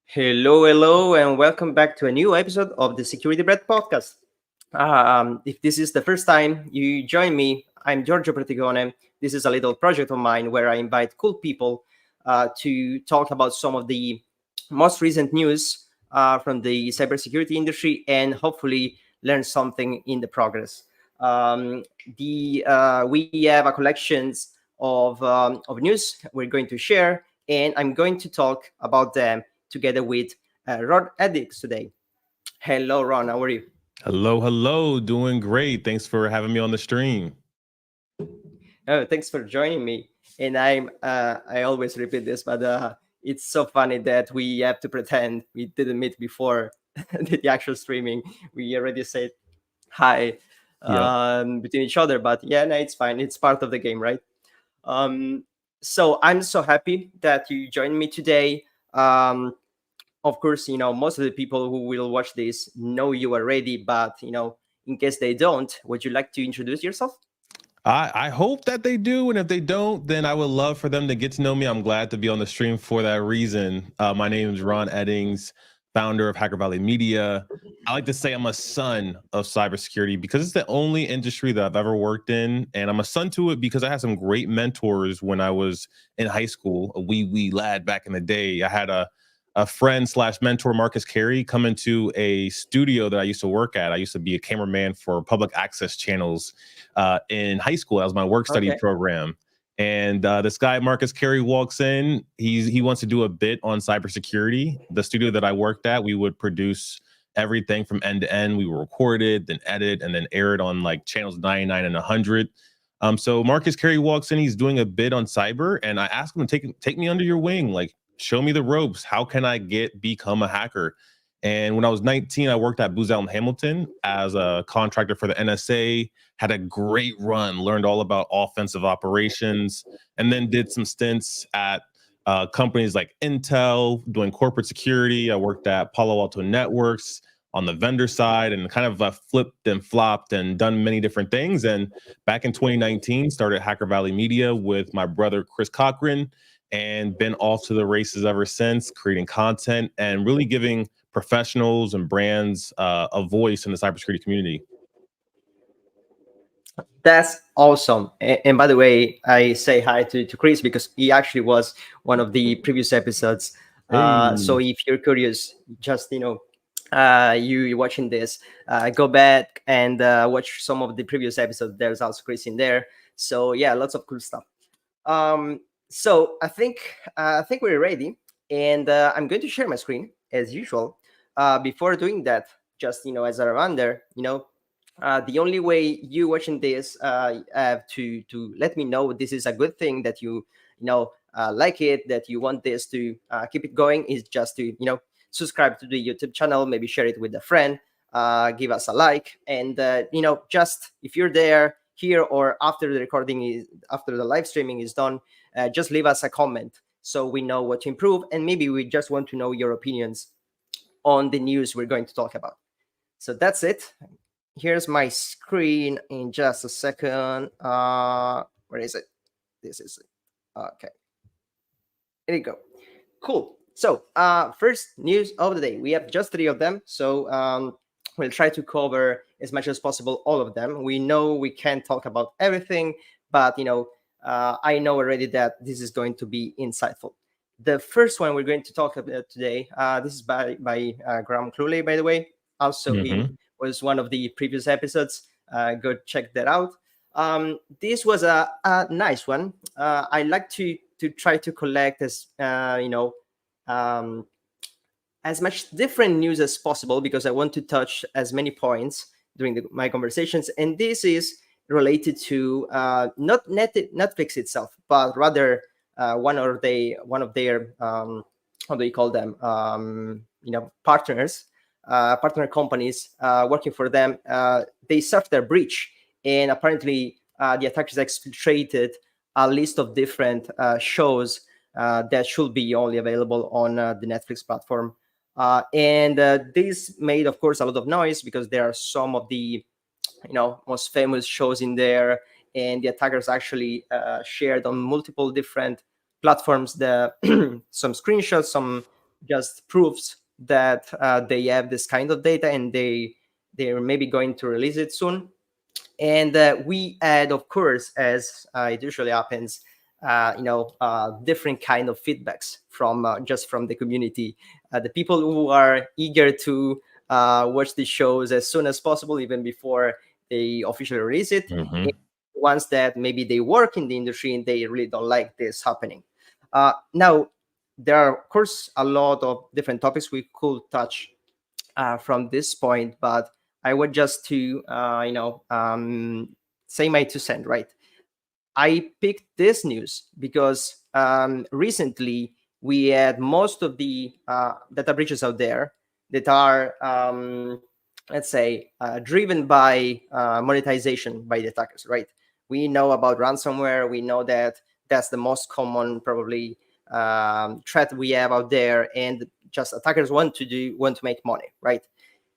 Hello, and welcome back to a new episode of the Security Bread podcast. If this is the first time you join me, I'm Giorgio Praticone. This is a little project of mine where I invite cool people to talk about some of the most recent news from the cybersecurity industry and hopefully learn something in the progress. We have a collections of news we're going to share, and I'm going to talk about them together with Ron Eddings today. Hello, Ron. How are you? Hello. Doing great. Thanks for having me on the stream. Oh, thanks for joining me. And I always repeat this, but it's so funny that we have to pretend we didn't meet before the actual streaming. We already said hi Yep. between each other, but yeah, no, it's fine. It's part of the game, right? Um, so I'm so happy that you joined me today. Um, of course, most of the people who will watch this know you already, but in case they don't, would you like to introduce yourself? I hope that they do. And if they don't, then I would love for them to get to know me. I'm glad to be on the stream for that reason. My name is Ron Eddings, founder of Hacker Valley Media. I like to say I'm a son of cybersecurity because it's the only industry that I've ever worked in. And I'm a son to it because I had some great mentors when I was in high school, a wee lad back in the day. I had a friend slash mentor, Marcus Carey, come into a studio that I used to work at. I used to be a cameraman for public access channels in high school. That was my work study Okay. program. And this guy, Marcus Carey, walks in. He wants to do a bit on cybersecurity. The studio that I worked at, we would produce everything from end to end. We would record it, then edit, and then air it on like channels 99 and 100. So Marcus Carey walks in. He's doing a bit on cyber, and I asked him to take me under your wing. Like, show me the ropes. How can I become a hacker? And when I was 19, I worked at Booz Allen Hamilton as a contractor for the NSA, had a great run, learned all about offensive operations, and then did some stints at companies like Intel, doing corporate security. I worked at Palo Alto Networks on the vendor side and kind of flipped and flopped and done many different things. And back in 2019, started Hacker Valley Media with my brother, Chris Cochran, and been off to the races ever since, creating content and really giving professionals and brands a voice in the cybersecurity community. That's awesome. And by the way, I say hi to Chris because he actually was one of the previous episodes. So Hey, if you're curious, just you watching this, go back and watch some of the previous episodes. There's also Chris in there. So yeah, lots of cool stuff. So I think we're ready, and I'm going to share my screen as usual. Before doing that, just as a reminder, the only way you watching this have to let me know this is a good thing that like it, that you want this to keep it going, is just to subscribe to the YouTube channel, maybe share it with a friend, give us a like, and just if you're there here or after the live streaming is done, just leave us a comment so we know what to improve, and maybe we just want to know your opinions on the news we're going to talk about. So that's it. Here's my screen in just a second. Where is it? This is it. Okay. Here you go. Cool. So first news of the day. We have just three of them. So we'll try to cover as much as possible all of them. We know we can't talk about everything, but I know already that this is going to be insightful. The first one we're going to talk about today, this is by Graham Cluley, by the way. Also, he was one of the previous episodes. Go check that out. This was a nice one. I like to try to collect um, as much different news as possible because I want to touch as many points during my conversations. And this is related to not Netflix itself, but rather one of their how do you call them? Partners, partner companies working for them. They suffered a breach, and apparently the attackers exfiltrated a list of different shows that should be only available on the Netflix platform. And this made, of course, a lot of noise because there are some of the most famous shows in there, and the attackers actually shared on multiple different platforms the some screenshots, some just proofs that they have this kind of data, and they're maybe going to release it soon. And we had, of course, as it usually happens, different kind of feedbacks from just from the community, the people who are eager to watch the shows as soon as possible, even before they officially release it, and Hmm. ones that maybe they work in the industry and they really don't like this happening. Now, there are, of course, a lot of different topics we could touch from this point, but I would just to say my 2 cents, right? I picked this news because recently we had most of the data breaches out there that are, let's say, driven by monetization by the attackers, right? We know about ransomware. We know that that's the most common, probably, threat we have out there, and just attackers want to make money, right?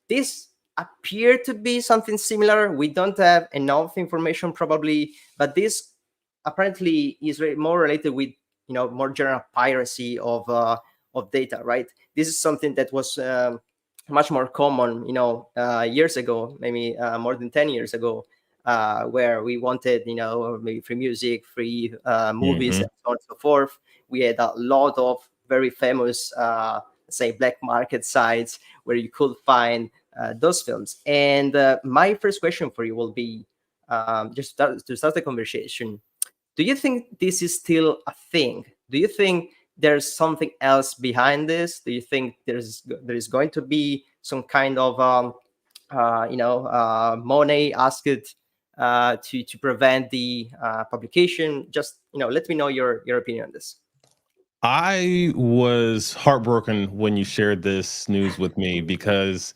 This appear to be something similar. We don't have enough information probably, but this apparently is more related with more general piracy of data, right? This is something that was much more common, years ago, maybe more than 10 years ago, where we wanted, maybe free music, free movies, Hmm. and so on and so forth. We had a lot of very famous, say, black market sites where you could find those films. And my first question for you will be, to start the conversation, do you think this is still a thing? Do you think there's something else behind this? Do you think there is going to be some kind of money asked to prevent the publication? Just let me know your opinion on this. I was heartbroken when you shared this news with me because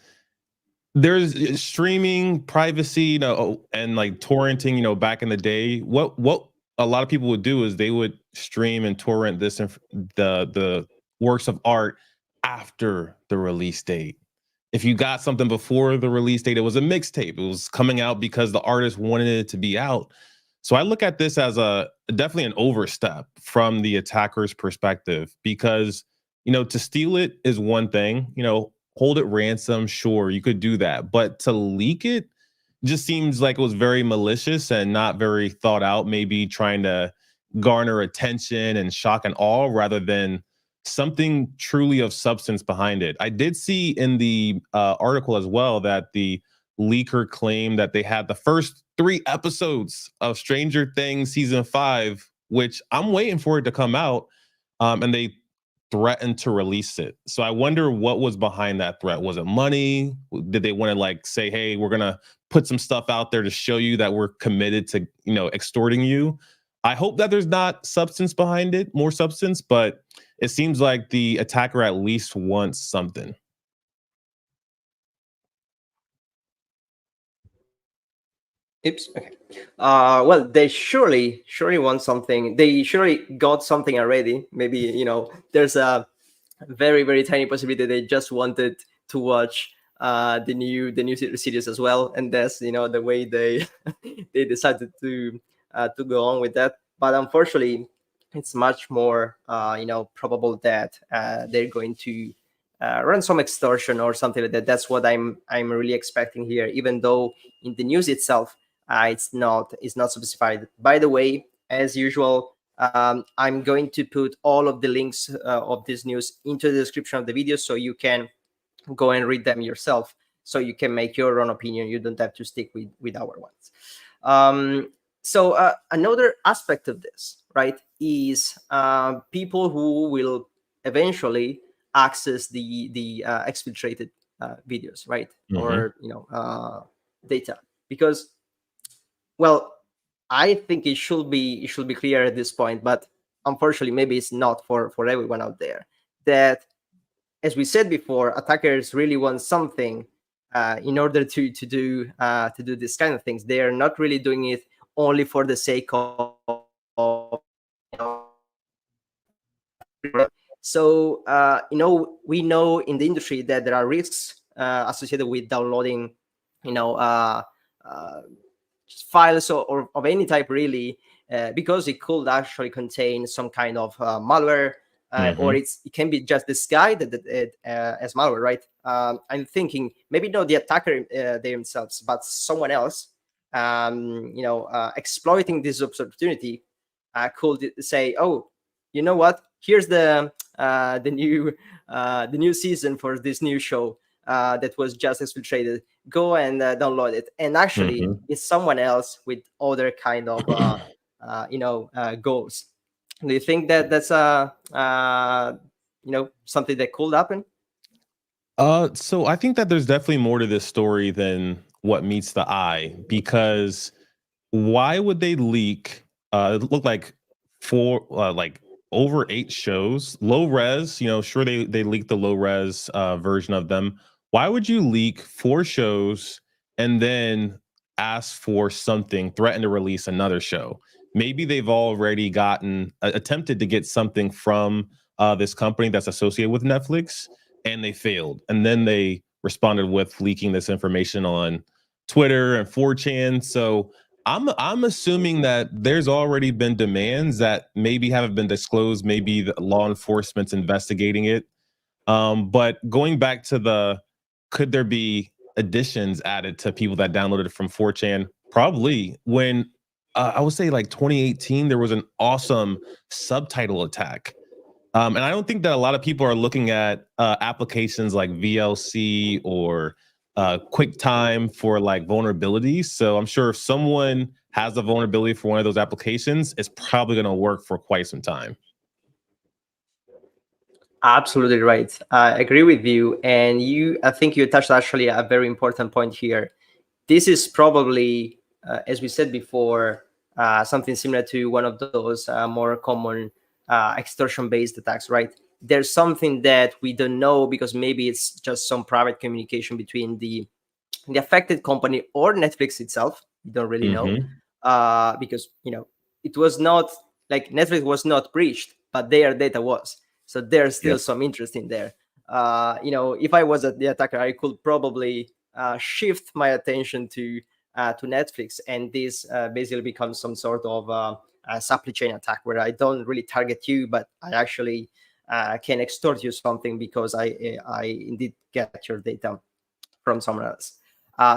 there's streaming privacy, and like torrenting, back in the day. What a lot of people would do is they would stream and torrent the works of art after the release date. If you got something before the release date, it was a mixtape. It was coming out because the artist wanted it to be out. So I look at this as a definitely an overstep from the attacker's perspective because to steal it is one thing, hold it ransom, sure, you could do that. But to leak it just seems like it was very malicious and not very thought out, maybe trying to garner attention and shock and awe rather than something truly of substance behind it. I did see in the article as well that the leaker claimed that they had the first 3 episodes of Stranger Things season 5, which I'm waiting for it to come out. And they threatened to release it. So I wonder what was behind that threat. Was it money? Did they want to like say, hey, we're gonna put some stuff out there to show you that we're committed to, extorting you? I hope that there's not substance behind it, more substance, but it seems like the attacker at least wants something. Oops. Okay. Well, they surely want something. They surely got something already. Maybe there's a very tiny possibility they just wanted to watch the new series as well, and that's the way they they decided to go on with that. But unfortunately, it's much more probable that they're going to run some extortion or something like that. That's what I'm really expecting here, even though in the news itself it's not specified. By the way, as usual, I'm going to put all of the links of this news into the description of the video, so you can go and read them yourself, so you can make your own opinion. You don't have to stick with our ones. So another aspect of this, right, is people who will eventually access the exfiltrated videos, right, Hmm. or data, because, well, I think it should be clear at this point, but unfortunately, maybe it's not for everyone out there, that, as we said before, attackers really want something in order to do this kind of things. They are not really doing it only for the sake of so we know in the industry that there are risks associated with downloading you know uh, uh, files or of any type really, because it could actually contain some kind of malware, or it can be just disguised as malware, right? I'm thinking maybe not the attacker themselves, but someone else, exploiting this opportunity, could say, "Oh, you know what? Here's the new season for this new show that was just exfiltrated. Go and download it." And actually, it's someone else with other kind of goals. Do you think that that's something that could happen? So I think that there's definitely more to this story than what meets the eye, because why would they leak? It looked like like over 8 shows, low res. Sure, they leaked the low res version of them. Why would you leak 4 shows and then ask for something, threaten to release another show? Maybe they've already gotten attempted to get something from this company that's associated with Netflix, and they failed, and then they responded with leaking this information on Twitter and 4chan. So I'm assuming that there's already been demands that maybe haven't been disclosed. Maybe the law enforcement's investigating it. But going back to could there be additions added to people that downloaded it from 4chan? Probably. When I would say like 2018, there was an awesome subtitle attack. And I don't think that a lot of people are looking at applications like VLC or QuickTime for like vulnerabilities. So I'm sure if someone has a vulnerability for one of those applications, it's probably going to work for quite some time. Absolutely right. I agree with you. And I think you touched actually a very important point here. This is probably, as we said before, something similar to one of those more common extortion-based attacks, right? There's something that we don't know because maybe it's just some private communication between the affected company or Netflix itself. We don't really know, because it was not like Netflix was not breached, but their data was. So there's still some interest in there. If I was the attacker, I could probably shift my attention to Netflix, and this basically becomes some sort of a supply chain attack where I don't really target you, but I actually can extort you something because I indeed get your data from someone else.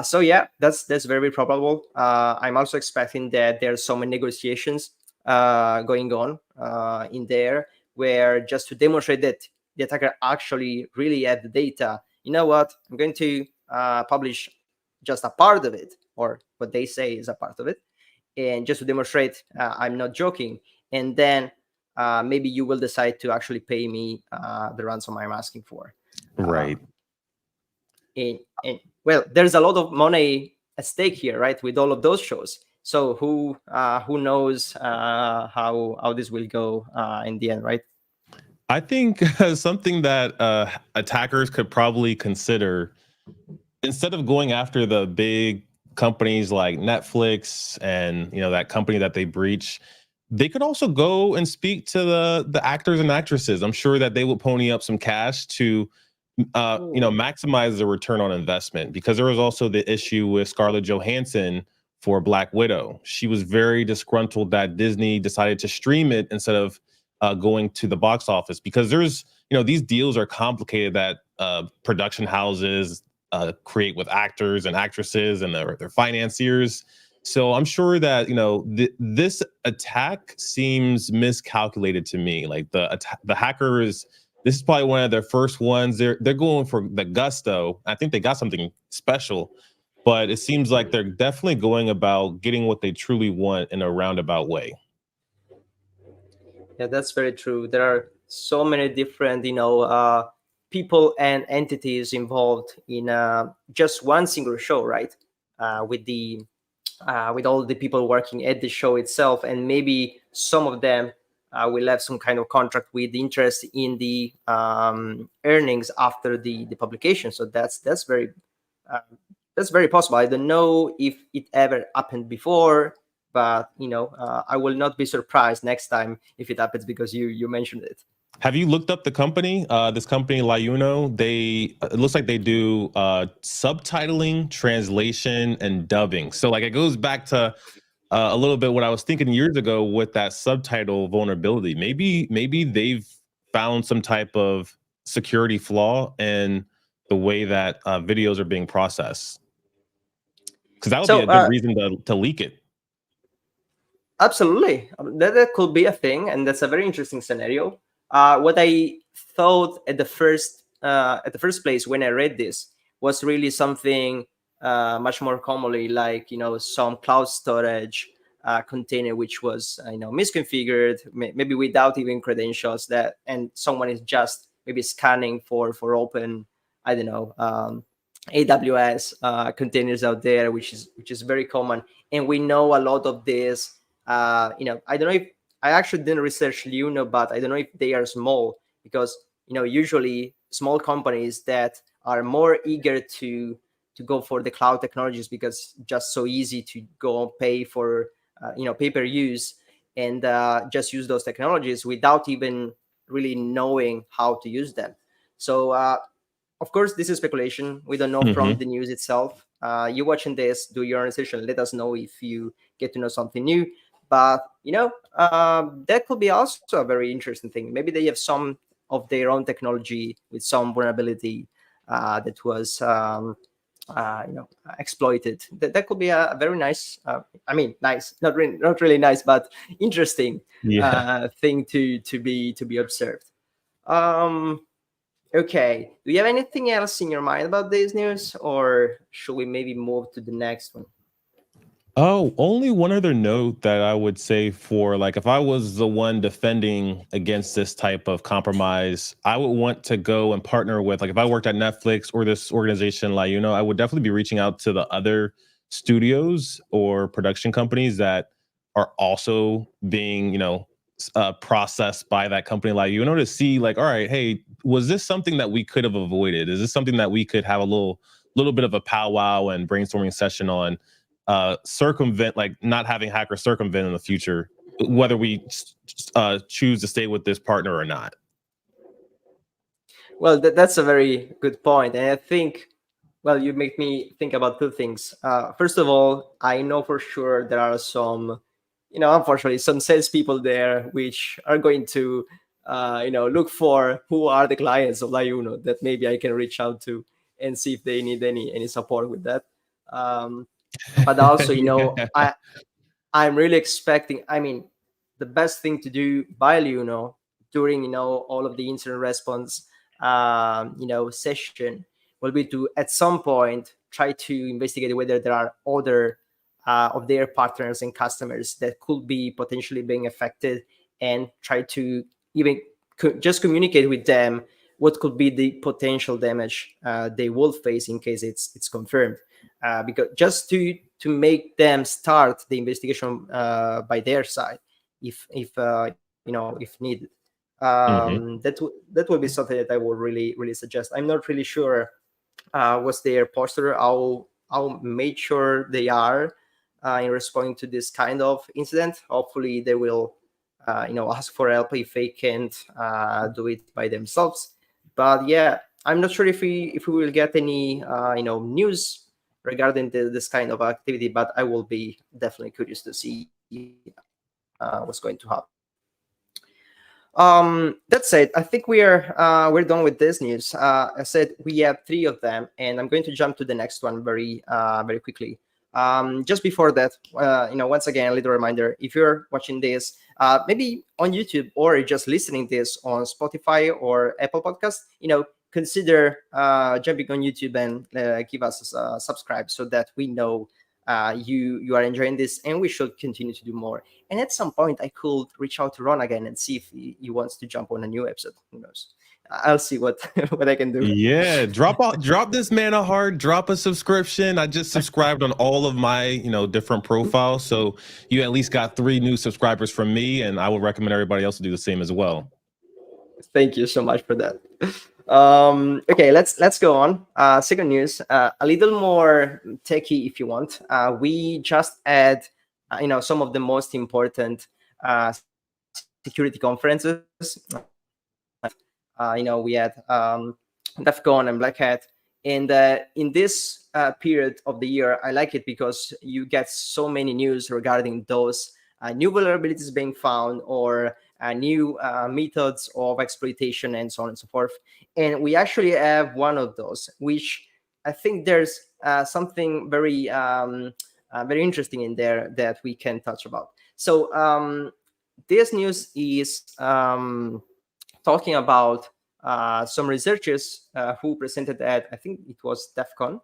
So yeah, that's very probable. I'm also expecting that there's some negotiations going on in there, where just to demonstrate that the attacker actually really had the data. You know what? I'm going to publish just a part of it, or what they say is a part of it, and just to demonstrate I'm not joking. And then maybe you will decide to actually pay me the ransom I'm asking for. Right. And well, there's a lot of money at stake here, right? With all of those shows. So who knows how this will go in the end, right? I think something that attackers could probably consider, instead of going after the big companies like Netflix and that company that they breach, they could also go and speak to the actors and actresses. I'm sure that they will pony up some cash to maximize the return on investment, because there was also the issue with Scarlett Johansson for Black Widow. She was very disgruntled that Disney decided to stream it instead of going to the box office, because there's these deals are complicated that production houses create with actors and actresses and their financiers. So I'm sure that this attack seems miscalculated to me. Like the hackers, this is probably one of their first ones. They're going for the gusto. I think they got something special, but it seems like they're definitely going about getting what they truly want in a roundabout way. Yeah, that's very true. There are so many different, people and entities involved in just one single show, right? With all the people working at the show itself, and maybe some of them will have some kind of contract with interest in the earnings after the publication. So uh, that's very possible. I don't know if it ever happened before. but I will not be surprised next time if it happens because you mentioned it. Have you looked up the company? This company, Liuno, they it looks like they do subtitling, translation, and dubbing. So like it goes back to a little bit what I was thinking years ago with that subtitle vulnerability. Maybe they've found some type of security flaw in the way that videos are being processed. Because that would be So a good reason to leak it. absolutely, that could be a thing, and that's a very interesting scenario. What I thought at the first place when I read this was really something much more commonly, like some cloud storage container which was misconfigured, maybe without even credentials, that and someone is just maybe scanning for open, I don't know, AWS containers out there, which is very common, and we know a lot of this. I don't know if I actually didn't research Luno, but I don't know if they are small because usually small companies that are more eager to go for the cloud technologies because just so easy to go and pay for pay per use and just use those technologies without even really knowing how to use them. So of course, this is speculation. We don't know from Mm-hmm. the news itself. You watching this, do your research, and let us know if you get to know something new. But that could be also a very interesting thing. Maybe they have some of their own technology with some vulnerability that was exploited. That could be a very nice. I mean, nice, not really nice, but interesting Yeah. thing to be observed. Um, Okay. Do you have anything else in your mind about this news, or should we maybe move to the next one? Oh, only one other note that I would say for like if I was the one defending against this type of compromise, I would want to go and partner with like if I worked at Netflix or this organization like I would definitely be reaching out to the other studios or production companies that are also being, processed by that company like to see like, all right, hey, was this something that we could have avoided? Is this something that we could have a little bit of a powwow and brainstorming session on? Circumvent, like not having hackers circumvent in the future, whether we choose to stay with this partner or not. Well, that's a very good point, and I think, well, you make me think about two things. First of all, I know for sure there are some, unfortunately, some salespeople there which are going to, look for who are the clients of Liuno that maybe I can reach out to and see if they need any support with that. Um, but also, Yeah. I'm really expecting. I mean, the best thing to do by during all of the incident response session will be to at some point try to investigate whether there are other of their partners and customers that could be potentially being affected, and try to even just communicate with them what could be the potential damage they will face in case it's confirmed, because just to make them start the investigation by their side, if needed. Hmm. That would be something that I would really suggest. I'm not really sure what's their posture, how made sure they are in responding to this kind of incident. Hopefully, they will ask for help if they can't do it by themselves. But yeah, I'm not sure if we will get any news regarding this kind of activity. But I will be definitely curious to see what's going to happen. That said, I think we're done with this news. I said we have three of them, and I'm going to jump to the next one very quickly. Just before that, once again, a little reminder: if you're watching this, maybe on YouTube or just listening this on Spotify or Apple Podcast, consider jumping on YouTube and give us a subscribe so that we know you are enjoying this, and we should continue to do more. And at some point, I could reach out to Ron again and see if he wants to jump on a new episode. Who knows? I'll see what what I can do. Yeah, drop this man a heart, drop a subscription. I just subscribed on all of my, different profiles. So you at least got 3 new subscribers from me, and I would recommend everybody else to do the same as well. Thank you so much for that. Okay, let's go on. Second news, a little more techie if you want. We just had some of the most important security conferences. We had DEF CON and Black Hat. And in this period of the year, I like it because you get so many news regarding those new vulnerabilities being found, or new methods of exploitation, and so on and so forth. And we actually have one of those, which I think there's something very interesting in there that we can touch about. So this news is talking about some researchers who presented at, I think it was DEF CON.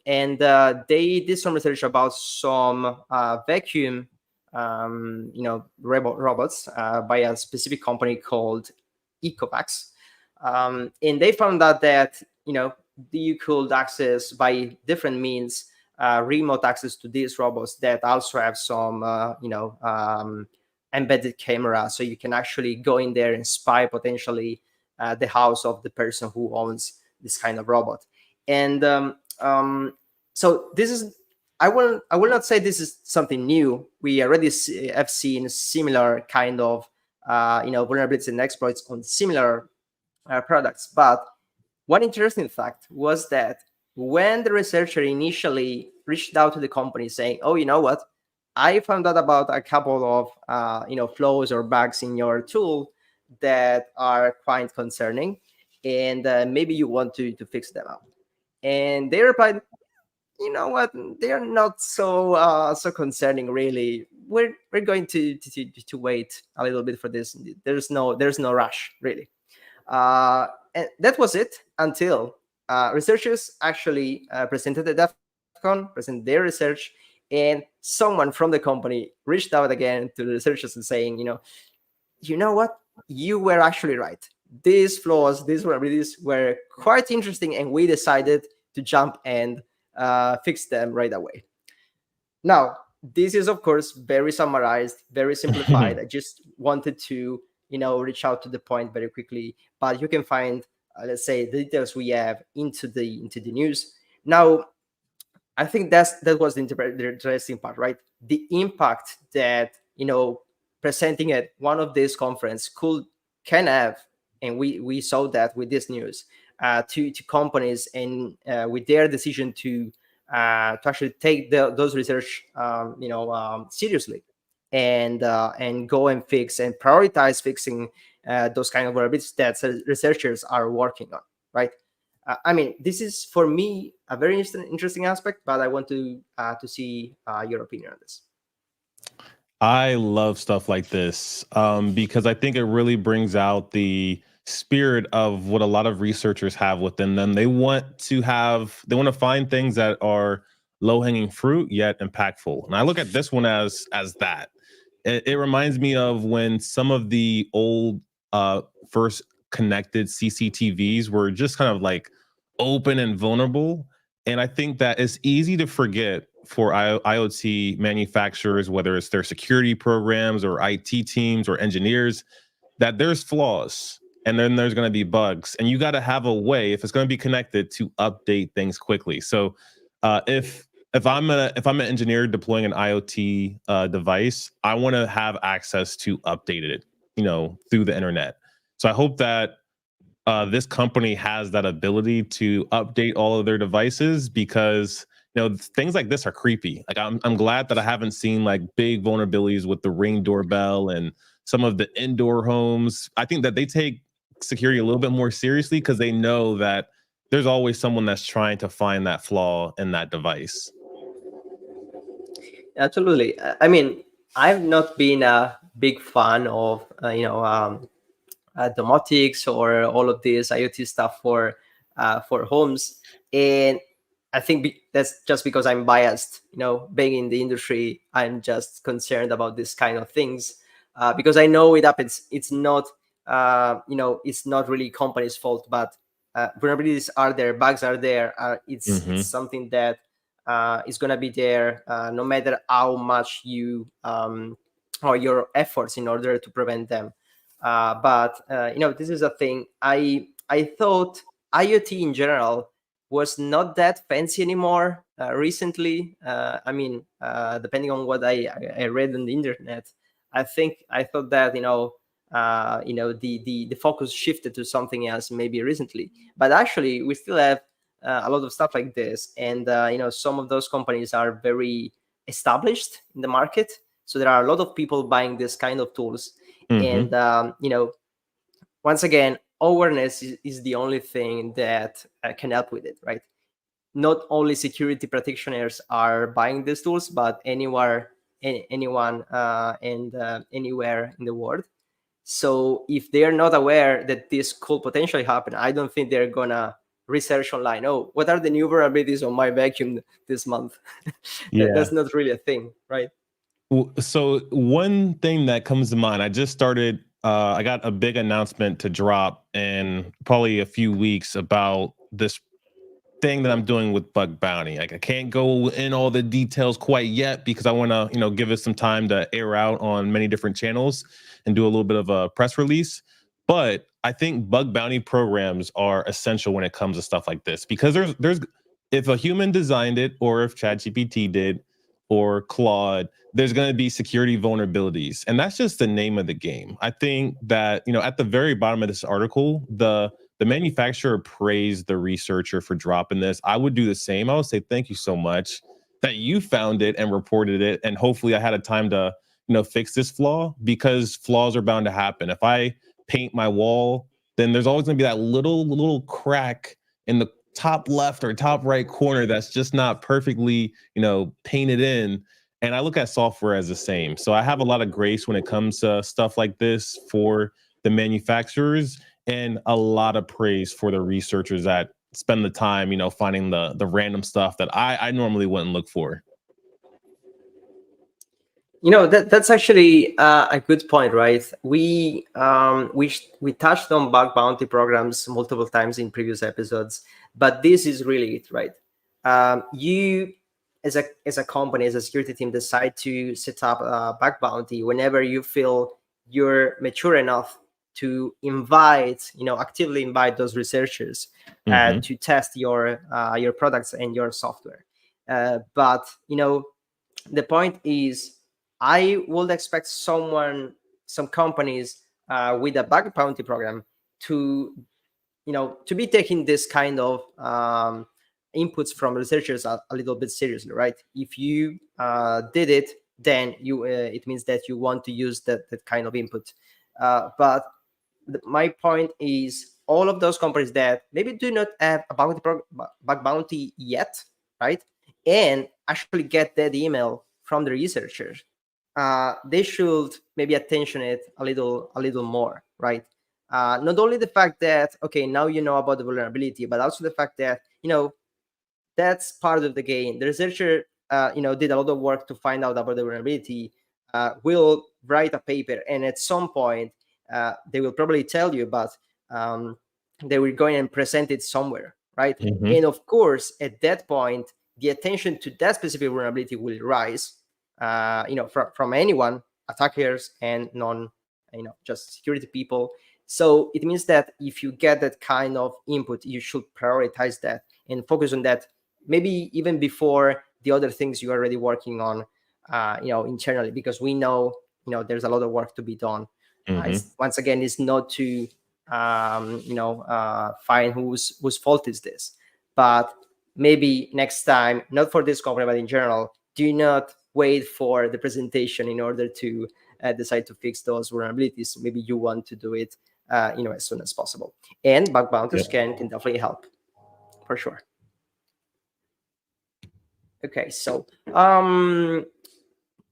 And they did some research about some vacuum robots by a specific company called Ecovacs. And they found out that you could access by different means remote access to these robots that also have some embedded camera, so you can actually go in there and spy potentially the house of the person who owns this kind of robot. And so this is, I will not say this is something new. We already have seen similar kind of vulnerabilities and exploits on similar products. But one interesting fact was that when the researcher initially reached out to the company saying, "Oh, you know what? I found out about a couple of flaws or bugs in your tool that are quite concerning, and maybe you want to fix them out." And they replied, "You know what? They're not so concerning, really. We're going to wait a little bit for this. There's no rush, really." And that was it until researchers actually presented at DEF CON, presented their research, and someone from the company reached out again to the researchers and saying, you know what? You were actually right. These flaws, these vulnerabilities were quite interesting, and we decided to jump and fix them right away. Now, this is, of course, very summarized, very simplified. I just wanted to, reach out to the point very quickly. But you can find, let's say, the details we have into the news. Now, I think that was the interesting part, right? The impact that presenting at one of these conference can have, and we saw that with this news to companies, and with their decision to actually take those research seriously, and go and fix and prioritize fixing those kind of vulnerabilities that researchers are working on, right? I mean, this is for me a very interesting aspect, but I want to see your opinion on this. I love stuff like this because I think it really brings out the spirit of what a lot of researchers have within them. They want to find things that are low hanging fruit yet impactful. And I look at this one as that. It reminds me of when some of the old first connected CCTVs were just kind of like open and vulnerable. And I think that it's easy to forget for IoT manufacturers, whether it's their security programs or IT teams or engineers, that there's flaws and then there's going to be bugs, and you got to have a way, if it's going to be connected, to update things quickly. So if I'm an engineer deploying an IoT device, I want to have access to update it, through the internet. So I hope that this company has that ability to update all of their devices, because things like this are creepy. Like I'm glad that I haven't seen like big vulnerabilities with the Ring doorbell and some of the indoor homes. I think that they take security a little bit more seriously because they know that there's always someone that's trying to find that flaw in that device. Absolutely. I mean, I've not been a big fan of domotics or all of this IoT stuff for homes, and I think that's just because I'm biased. Being in the industry, I'm just concerned about this kind of things because I know it happens. It's not really company's fault, but vulnerabilities are there, bugs are there. It's Hmm. something that is gonna be there no matter how much you or your efforts in order to prevent them. But this is a thing. I thought IoT in general was not that fancy anymore recently. I mean, depending on what I read on the internet, I thought that the focus shifted to something else maybe recently, but actually we still have a lot of stuff like this, and some of those companies are very established in the market, so there are a lot of people buying this kind of tools, Mm-hmm. and once again, awareness is the only thing that can help with it, right? Not only security practitioners are buying these tools, but anyone and anywhere in the world. So if they're not aware that this could potentially happen, I don't think they're gonna research online. Oh, what are the new vulnerabilities on my vacuum this month? Yeah. That's not really a thing, right? So one thing that comes to mind, I just started. I got a big announcement to drop in probably a few weeks about this thing that I'm doing with Bug Bounty. Like I can't go in all the details quite yet because I want to, give it some time to air out on many different channels and do a little bit of a press release. But I think bug bounty programs are essential when it comes to stuff like this because there's if a human designed it or if ChatGPT did or Claude, there's going to be security vulnerabilities. And that's just the name of the game. I think that, at the very bottom of this article, the manufacturer praised the researcher for dropping this. I would do the same. I would say thank you so much that you found it and reported it, and hopefully I had a time to fix this flaw because flaws are bound to happen. If I paint my wall, then there's always going to be that little crack in the top left or top right corner that's just not perfectly painted in. And I look at software as the same. So I have a lot of grace when it comes to stuff like this for the manufacturers and a lot of praise for the researchers that spend the time, finding the random stuff that I normally wouldn't look for. That's actually a good point, right? We touched on bug bounty programs multiple times in previous episodes, but this is really it, right? You as a company, as a security team, decide to set up a bug bounty whenever you feel you're mature enough to actively invite those researchers Mm-hmm. to test your products and your software. But the point is, I would expect some companies with a bug bounty program to to be taking this kind of inputs from researchers a little bit seriously, right? If you did it, then it means that you want to use that kind of input. But my point is, all of those companies that maybe do not have a bug bounty yet, right, and actually get that email from the researchers, they should maybe attention it a little more, right? Not only the fact that, okay, now you know about the vulnerability, but also the fact that that's part of the game. The researcher, did a lot of work to find out about the vulnerability. Will write a paper, and at some point, they will probably tell you, but um, they will go and present it somewhere, right? Mm-hmm. And of course, at that point, the attention to that specific vulnerability will rise. From anyone, attackers and non, just security people. So it means that if you get that kind of input, you should prioritize that and focus on that, maybe even before the other things you're already working on, internally, because we know, there's a lot of work to be done. Mm-hmm. Once again, it's not to, find whose fault is this, but maybe next time, not for this company, but in general, do not wait for the presentation in order to decide to fix those vulnerabilities. Maybe you want to do it, as soon as possible. And bug bounties Yeah. can definitely help, for sure. Okay, so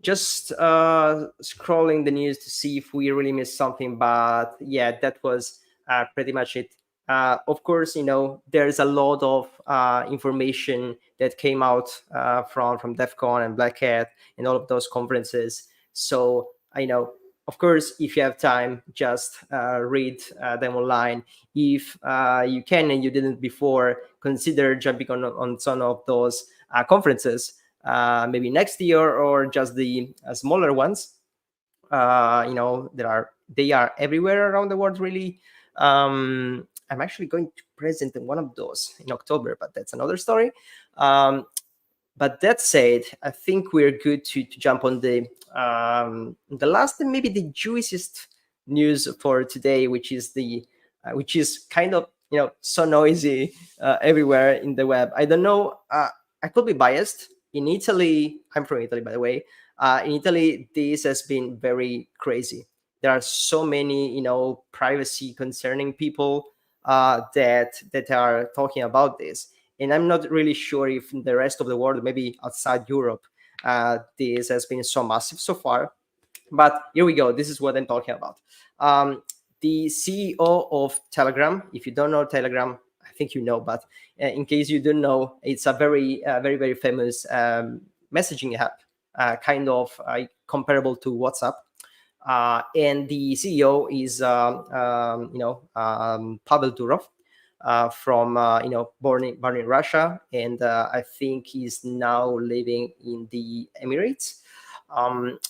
just scrolling the news to see if we really missed something, but yeah, that was pretty much it. Of course, there's a lot of information that came out from DEF CON and Black Hat and all of those conferences. So of course, if you have time, just read them online. If you can and you didn't before, consider jumping on some of those conferences, maybe next year, or just the smaller ones. They are everywhere around the world, really. I'm actually going to present one of those in October, but that's another story. Um, but that said, I think we're good to jump on the last and maybe the juiciest news for today, which is which is kind of so noisy everywhere in the web. I don't know. I could be biased. In Italy, I'm from Italy, by the way. In Italy, this has been very crazy. There are so many, privacy concerning people that are talking about this, and I'm not really sure if in the rest of the world, maybe outside Europe, this has been so massive so far. But here we go. This is what I'm talking about. The CEO of Telegram, if you don't know Telegram, I think you know, but in case you don't know, it's a very, very famous messaging app, kind of comparable to WhatsApp. And the CEO is, Pavel Durov, from born in Russia, and I think he's now living in the Emirates.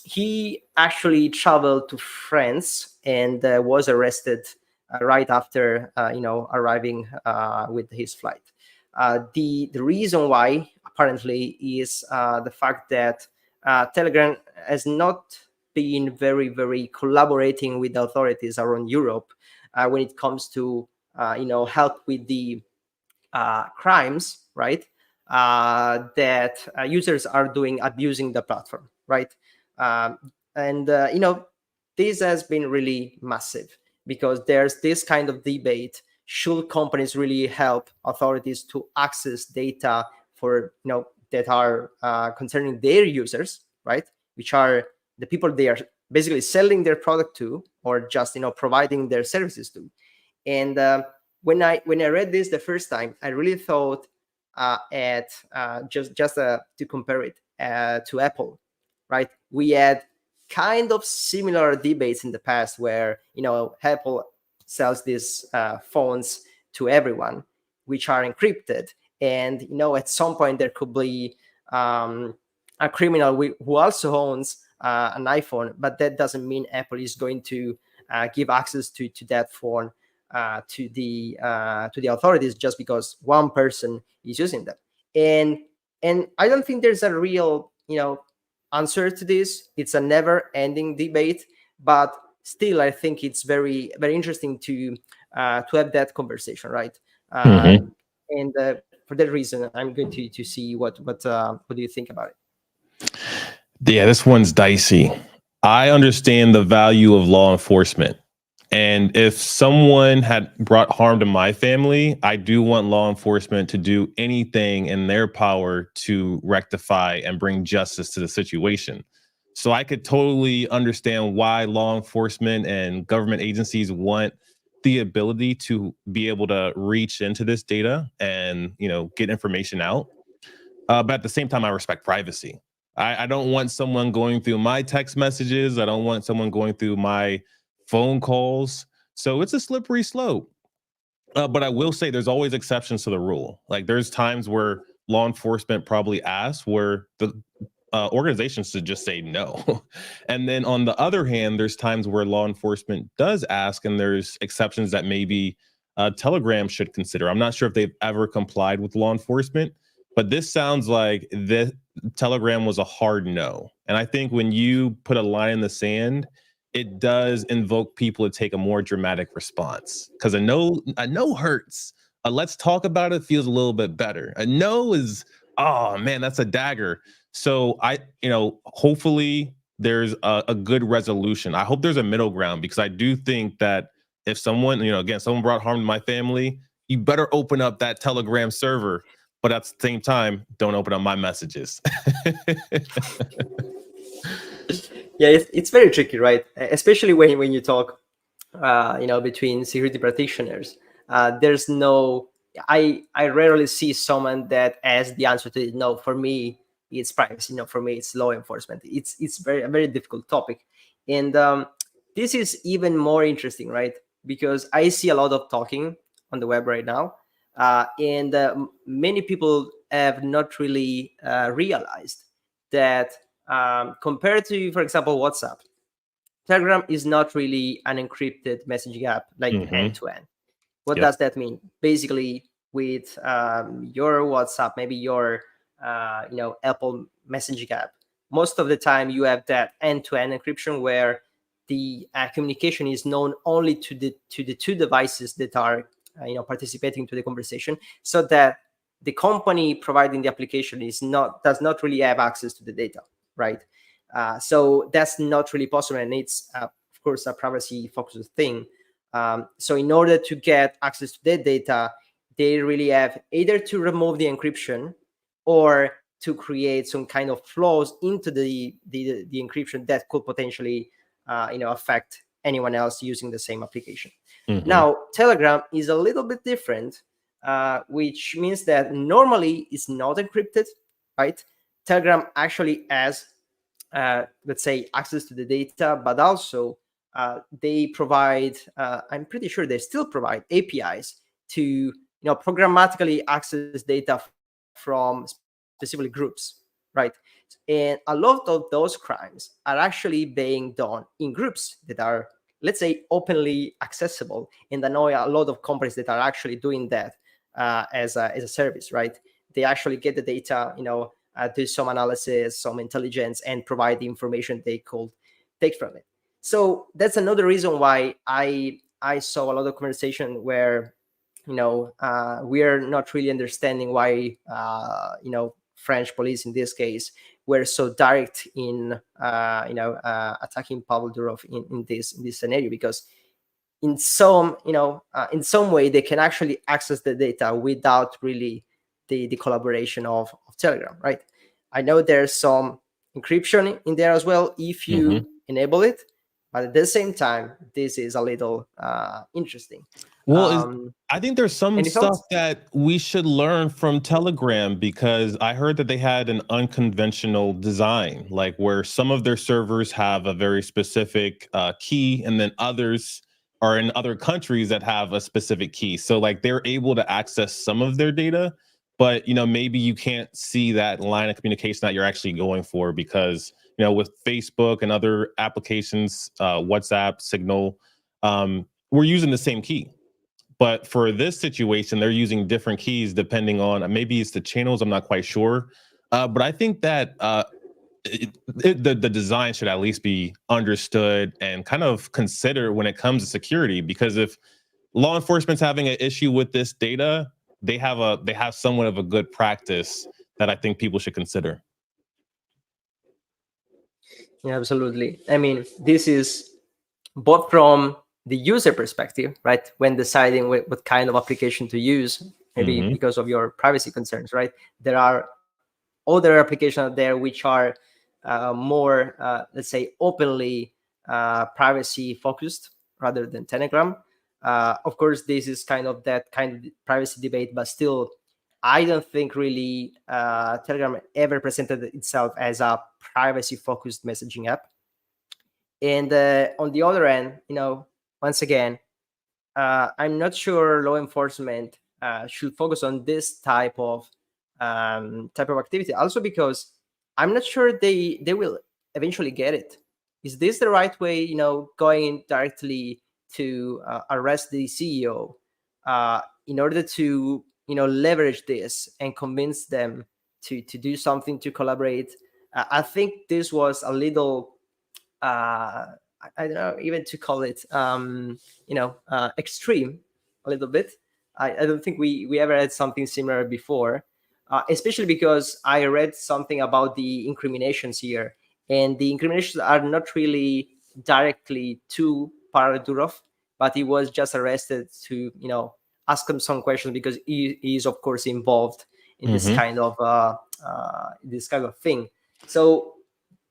He actually traveled to France and was arrested right after arriving with his flight. The reason why apparently is the fact that Telegram has not been very collaborating with the authorities around Europe when it comes to help with the crimes, right? That users are doing abusing the platform, right? Um, and this has been really massive because there's this kind of debate: should companies really help authorities to access data for that are concerning their users, right? Which are the people they are basically selling their product to, or just providing their services to. And when I read this the first time, I really thought at just to compare it to Apple, right? We had kind of similar debates in the past where Apple sells these phones to everyone, which are encrypted, and at some point there could be a criminal who also owns an iPhone, but that doesn't mean Apple is going to give access to that phone to the authorities just because one person is using them. And I don't think there's a real answer to this. It's a never-ending debate, but still, I think it's very interesting to have that conversation, right? Uh, Mhm. and for that reason, I'm going to see what do you think about it? Yeah, this one's dicey. I understand the value of law enforcement. And if someone had brought harm to my family, I do want law enforcement to do anything in their power to rectify and bring justice to the situation. So I could totally understand why law enforcement and government agencies want the ability to be able to reach into this data and, get information out. But at the same time, I respect privacy. I don't want someone going through my text messages. I don't want someone going through my phone calls. So it's a slippery slope. But I will say there's always exceptions to the rule. Like there's times where law enforcement probably asks where the organizations should just say no. And then on the other hand, there's times where law enforcement does ask, and there's exceptions that maybe Telegram should consider. I'm not sure if they've ever complied with law enforcement, but this sounds like the Telegram was a hard no. And I think when you put a line in the sand, it does invoke people to take a more dramatic response because a no hurts. A let's talk about it feels a little bit better. A no is, oh man, that's a dagger. So hopefully there's a good resolution. I hope there's a middle ground because I do think that if someone, again, someone brought harm to my family, you better open up that Telegram server. But at the same time, don't open up my messages. Yeah, it's very tricky, right? Especially when you talk between security practitioners. There's no, I rarely see someone that has the answer to it. No, for me, it's privacy. For me, it's law enforcement. It's a very difficult topic, and this is even more interesting, right? Because I see a lot of talking on the web right now, and many people have not really realized that compared to, for example, WhatsApp, Telegram is not really an encrypted messaging app like end Hmm. to end. What Yep. does that mean? Basically, with your WhatsApp, maybe your Apple messaging app, most of the time you have that end-to-end encryption where the communication is known only to the two devices that are participating to the conversation, so that the company providing the application does not really have access to the data, right? So that's not really possible, and it's of course a privacy focused thing. So in order to get access to that data, they really have either to remove the encryption or to create some kind of flaws into the encryption that could potentially affect anyone else using the same application. Mm-hmm. Now, Telegram is a little bit different, which means that normally it's not encrypted, right? Telegram actually has, let's say, access to the data, but also they provide, I'm pretty sure they still provide APIs to programmatically access data from specifically groups, right? And a lot of those crimes are actually being done in groups that are, let's say, openly accessible. And I know a lot of companies that are actually doing that as a service, right? They actually get the data, do some analysis, some intelligence, and provide the information they could take from it. So that's another reason why I saw a lot of conversation where we are not really understanding why French police in this case were so direct in attacking Pablo Durov in this scenario, because in some way they can actually access the data without really the collaboration of Telegram, right? I know there's some encryption in there as well if Mm-hmm. you enable it, but at the same time this is a little interesting. Well, um I think there's some any stuff thoughts? that we should learn from Telegram, because I heard that they had an unconventional design, like where some of their servers have a very specific key, and then others are in other countries that have a specific key. So like they're able to access some of their data, but maybe you can't see that line of communication that you're actually going for, because with Facebook and other applications, WhatsApp, Signal, we're using the same key. But for this situation, they're using different keys depending on, maybe it's the channels. I'm not quite sure. But I think that the design should at least be understood and kind of considered when it comes to security. Because if law enforcement's having an issue with this data, they have somewhat of a good practice that I think people should consider. Yeah, absolutely. I mean, this is both from the user perspective, right? When deciding what kind of application to use, maybe Hmm. because of your privacy concerns, right? There are other applications out there which are more, let's say, openly privacy focused rather than Telegram. Of course, this is kind of that kind of privacy debate, but still, I don't think really Telegram ever presented itself as a privacy focused messaging app. And on the other end, once again, I'm not sure law enforcement should focus on this type of activity. Also, because I'm not sure they will eventually get it. Is this the right way? Going directly to arrest the CEO in order to leverage this and convince them to do something to collaborate. I think this was a little I don't know even to call it extreme a little bit. I don't think we ever had something similar before, especially because I read something about the incriminations here, and the incriminations are not really directly to Paradurov, but he was just arrested to ask him some questions because he is of course involved in Hmm. this kind of thing. So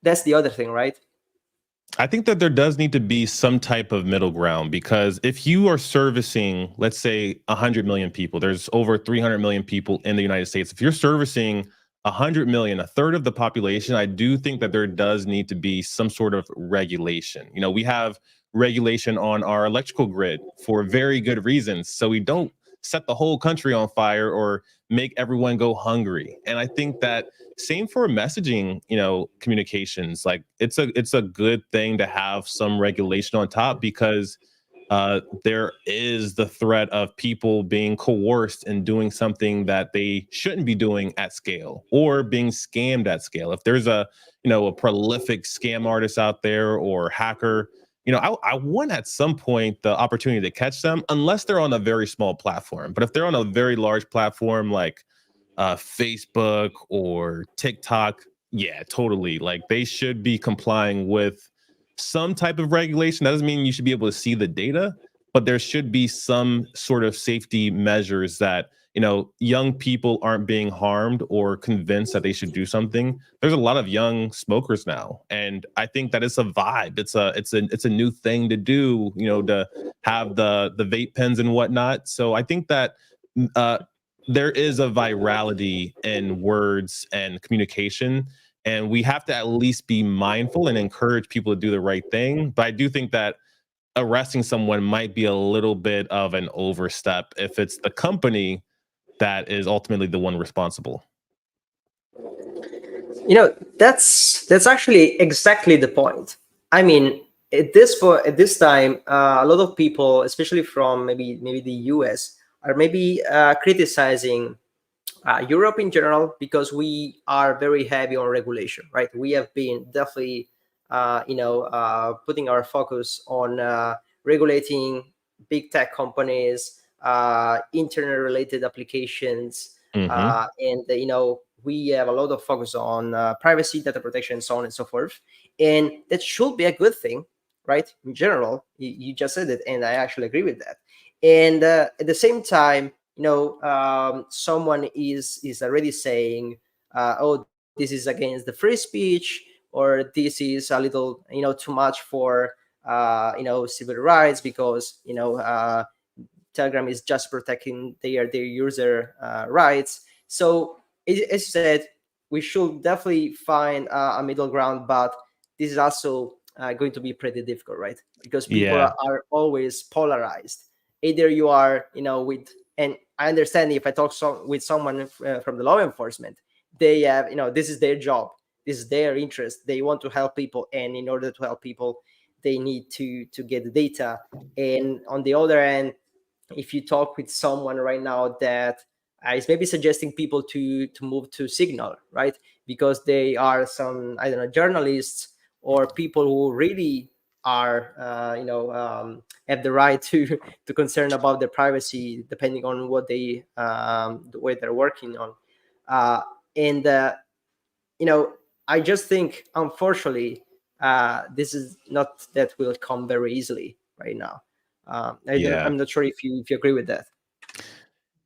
that's the other thing, right? I think that there does need to be some type of middle ground, because if you are servicing, let's say, 100 million people, there's over 300 million people in the United States. If you're servicing 100 million, a third of the population, I do think that there does need to be some sort of regulation. We have regulation on our electrical grid for very good reasons. So we don't set the whole country on fire or make everyone go hungry. And I think that same for messaging, communications. Like it's a good thing to have some regulation on top, because there is the threat of people being coerced and doing something that they shouldn't be doing at scale or being scammed at scale. If there's a a prolific scam artist out there or hacker, I want at some point the opportunity to catch them, unless they're on a very small platform. But if they're on a very large platform like Facebook or TikTok, yeah, totally. Like they should be complying with some type of regulation. That doesn't mean you should be able to see the data, but there should be some sort of safety measures that young people aren't being harmed or convinced that they should do something. There's a lot of young smokers now, and I think that it's a vibe. It's a new thing to do. To have the vape pens and whatnot. So I think that uh, there is a virality in words and communication, and we have to at least be mindful and encourage people to do the right thing. But I do think that arresting someone might be a little bit of an overstep if it's the company that is ultimately the one responsible. That's actually exactly the point. I mean, at this time, a lot of people, especially from maybe the US, are maybe criticizing Europe in general, because we are very heavy on regulation, right? We have been definitely, putting our focus on regulating big tech companies, internet-related applications, Hmm. and we have a lot of focus on privacy, data protection, so on and so forth. And that should be a good thing, right? In general, you just said it, and I actually agree with that. And at the same time, someone is already saying, oh, this is against the free speech, or this is a little too much for civil rights, because Telegram is just protecting their user rights. So as you said, we should definitely find a middle ground, but this is also going to be pretty difficult, right? Because people Yeah. are always polarized. Either you are, with, and I understand if I talk with someone from the law enforcement, they have, this is their job, this is their interest. They want to help people, and in order to help people, they need to get the data. And on the other end, if you talk with someone right now that is maybe suggesting people to move to Signal, right? Because they are some, I don't know, journalists or people who really are, have the right to concern about their privacy, depending on what the way they're working on. Uh, and you know, I just think, unfortunately, this is not that will come very easily right now. Yeah. I'm not sure if you agree with that.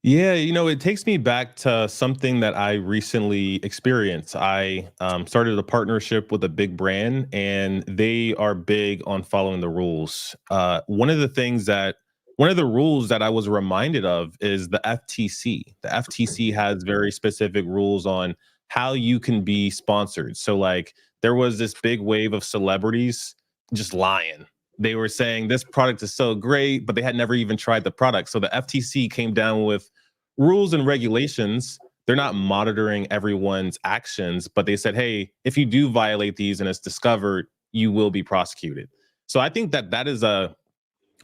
Yeah, it takes me back to something that I recently experienced. I started a partnership with a big brand, and they are big on following the rules. One of the rules that I was reminded of is the FTC. The FTC has very specific rules on how you can be sponsored. So, like, there was this big wave of celebrities just lying. They were saying this product is so great, but they had never even tried the product. So the FTC came down with rules and regulations. They're not monitoring everyone's actions, but they said, hey, if you do violate these and it's discovered, you will be prosecuted. So I think that that is a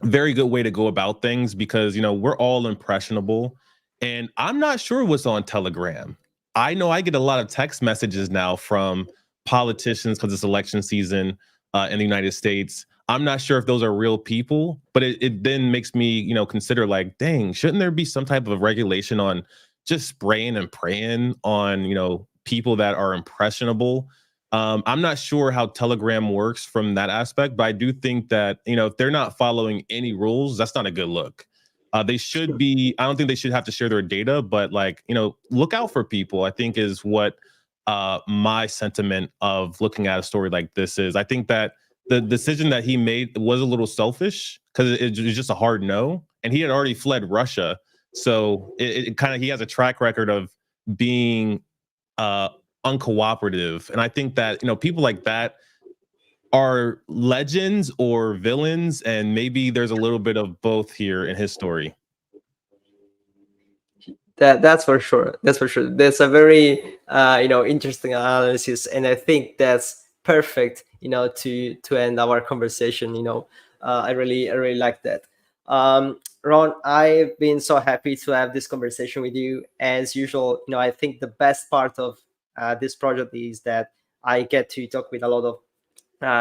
very good way to go about things, because we're all impressionable, and I'm not sure what's on Telegram. I know I get a lot of text messages now from politicians because it's election season in the United States. I'm not sure if those are real people, but it then makes me consider, like, dang, shouldn't there be some type of regulation on just spraying and praying on people that are impressionable? I'm not sure how Telegram works from that aspect, but I do think that if they're not following any rules, that's not a good look. They should be. I don't think they should have to share their data, but, like, look out for people, I think, is what my sentiment of looking at a story like this is. I think that the decision that he made was a little selfish, because it was just a hard no, and he had already fled Russia, so it kind of, he has a track record of being uh uncooperative. And I think that people like that are legends or villains, and maybe there's a little bit of both here in his story. That's for sure. That's for sure. That's a very interesting analysis, and I think that's perfect. To end our conversation. I really like that. Ron, I've been so happy to have this conversation with you. As usual, I think the best part of this project is that I get to talk with a lot of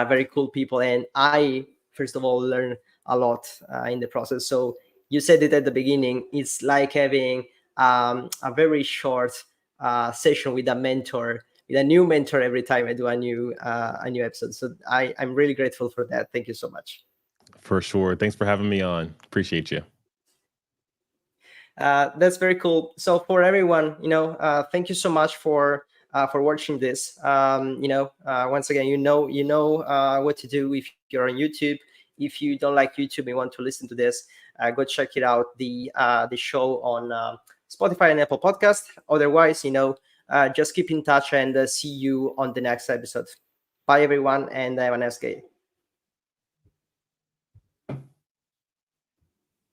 very cool people, and I first of all learn a lot in the process. So you said it at the beginning, it's like having a very short session with a mentor, with a new mentor every time I do a new episode. So I'm really grateful for that. Thank you so much. For sure. Thanks for having me on. Appreciate you. That's very cool. So for everyone, thank you so much for watching this. Once again, what to do if you're on YouTube. If you don't like YouTube and want to listen to this, go check it out, the show on Spotify and Apple Podcast. Otherwise, just keep in touch, and see you on the next episode. Bye everyone, and have a nice day.